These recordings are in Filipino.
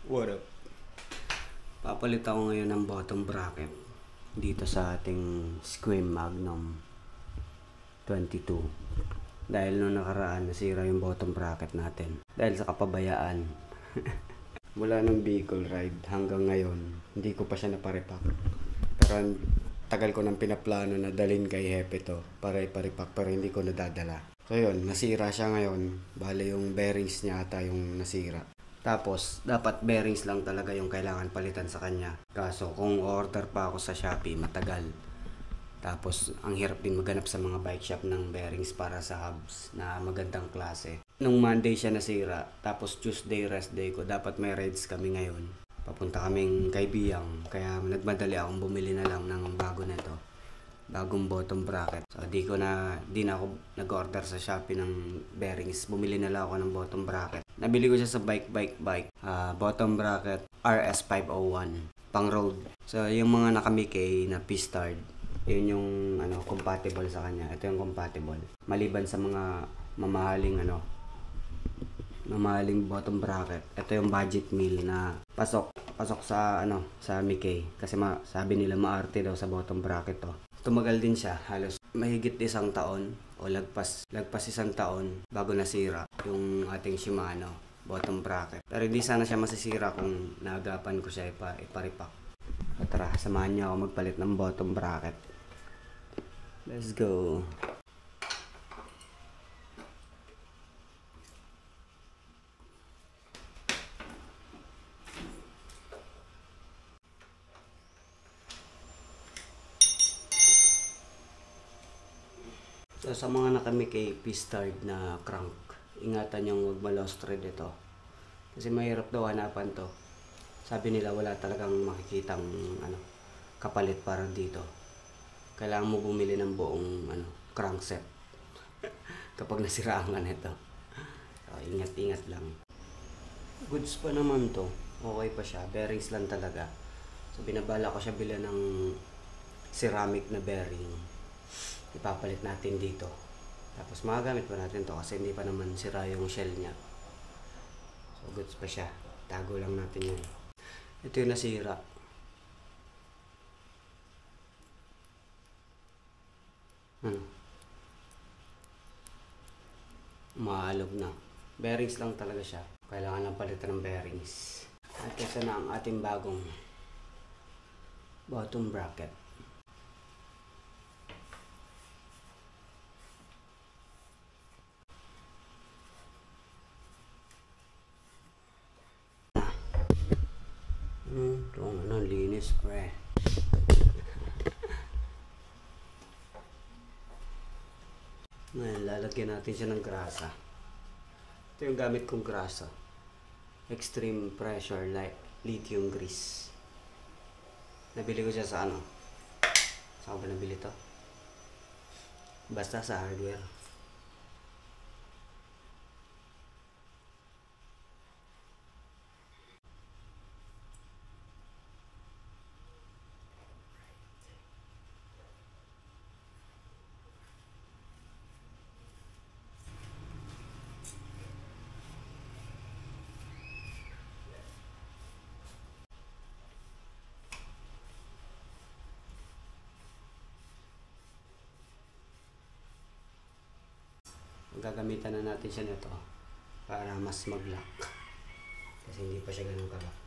What up? Papalit ako ngayon ng bottom bracket dito sa ating Scream Magnum 22. Dahil nung nakaraan nasira yung bottom bracket natin. Dahil sa kapabayaan. Mula nung vehicle ride hanggang ngayon, hindi ko pa siya naparipak. Pero tagal ko nang pinaplano na dalhin kay Hepe to para iparipak pero hindi ko nadadala. So yun, nasira siya ngayon. Bale yung bearings niya ata yung nasira. Tapos, dapat bearings lang talaga yung kailangan palitan sa kanya. Kaso, kung order pa ako sa Shopee, matagal. Tapos, ang hirap din maghanap sa mga bike shop ng bearings para sa hubs na magandang klase. Nung Monday siya nasira, tapos Tuesday rest day ko, dapat may rides kami ngayon. Papunta kaming kay Biyang, kaya nagmadali akong bumili na lang ng bago nito. Bagong bottom bracket. So, di na ako nag-order sa Shopee ng bearings. Bumili na lang ako ng bottom bracket. Nabili ko siya sa bike. Bottom bracket RS501. Pang road. So, yung mga naka-Mickey na P-Stard, yun yung compatible sa kanya. Ito yung compatible. Maliban sa mga mamahaling bottom bracket. Ito yung budget meal na pasok sa sa Mickey. Kasi sabi nila maarte daw sa bottom bracket to. Tumagal din siya, halos mahigit 1 taon o lagpas 1 taon bago nasira yung ating Shimano bottom bracket. Pero hindi sana siya masisira kung naagapan ko siya iparipak. Tara, samahan niyo ako magpalit ng bottom bracket. Let's go! So, sa mga naka-Mickey P-Stard na crank, ingatan yung huwag ma-lost thread ito. Kasi mahirap daw hanapan to. Sabi nila wala talagang makikitang kapalit para dito. Kailangan mo bumili ng buong crankset kapag nasiraan ka nito. So, ingat-ingat lang. Goods pa naman to. Okay pa siya. Bearings lang talaga. So, binabala ko siya bilhan ng ceramic na bearing. Ipapalit natin dito. Tapos magagamit pa natin to kasi hindi pa naman sira yung shell niya. So goods pa siya. Tago lang natin yun. Ito yung nasira. Maalog na. Bearings lang talaga siya. Kailangan lang palitan ng bearings. At ito na ang ating bagong bottom bracket. Ito linis pre. Ngayon, lalagyan natin siya ng grasa. Ito yung gamit kong grasa. Extreme pressure lithium grease. Nabili ko siya sa Saan ko ba nabili to? Basta sa hardware. Gagamitan na natin siya nito para mas mag-lock kasi hindi pa siya ganun ka-lock.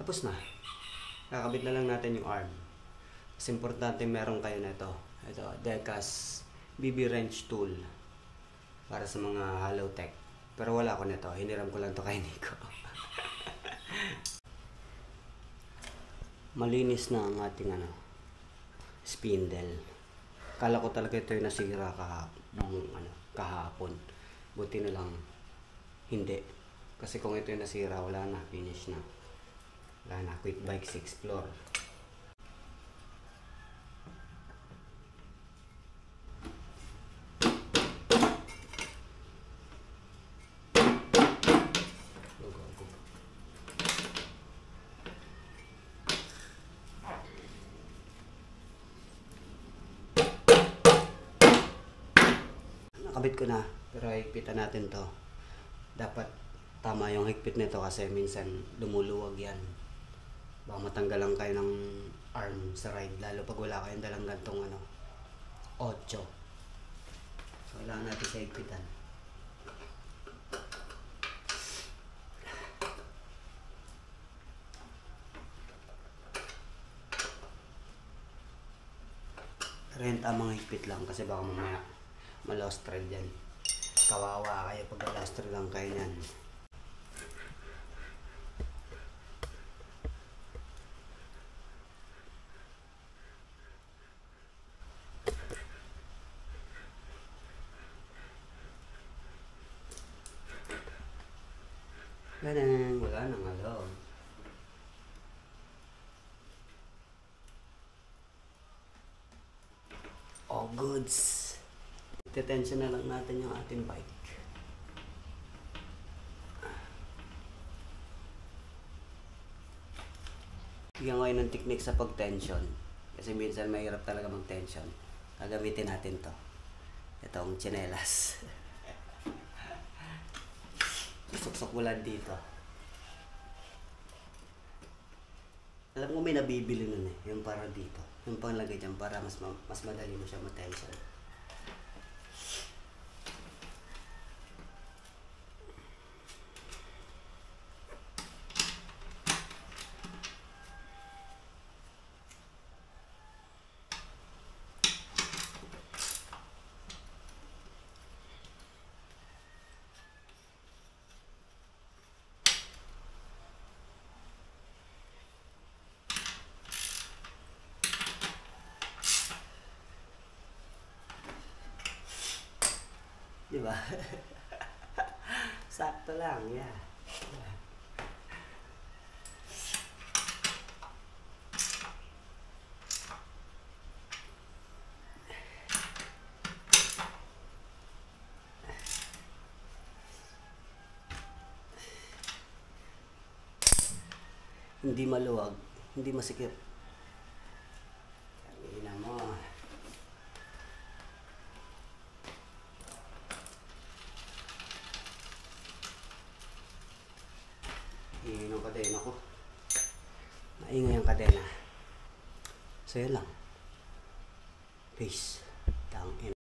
Tapos na. Kakabit na lang natin yung arm. Kasi importante meron kayo na ito. Ito, Decas BB wrench tool para sa mga hollow tech. Pero wala ko nito. Hiniram ko lang to kay Nico. Malinis na ang ating spindle. Kala ko talaga ito yung nasira kahapon. Buti na lang hindi. Kasi kung ito yung nasira, wala na. Finish na. Wala na. Quick Bikes Explore. Nakabit ko na, pero higpitan natin to. Dapat tama yung higpit nito kasi minsan lumuluwag yan. Baka matanggalan kayo ng arm sa ride, lalo pag wala kayong dalang gantong 8. So, kailangan natin sa higpitan. Rent ang mga higpit lang kasi baka mamaya ma-lost thread yan. Kawawa kayo pag lost thread lang kayo yan. Ganun, wala nang alam. All goods. Detention na lang natin yung ating bike. Bigyan ko kayo ng technique sa pag-tension. Kasi minsan mahirap talaga mag-tension. Gagamitin natin to. Itong tsinelas. Suksok mo lang dito. Alam mo may nabibili nun yung para dito. Yung panglagay dyan para mas madali mo siya ma-tension. Diba? Sakto lang, yeah. Hindi maluwag, hindi masikip. Ina mo. Iyon ang kadena ko. Maingay ang kadena. So yun lang. Peace. Tangin.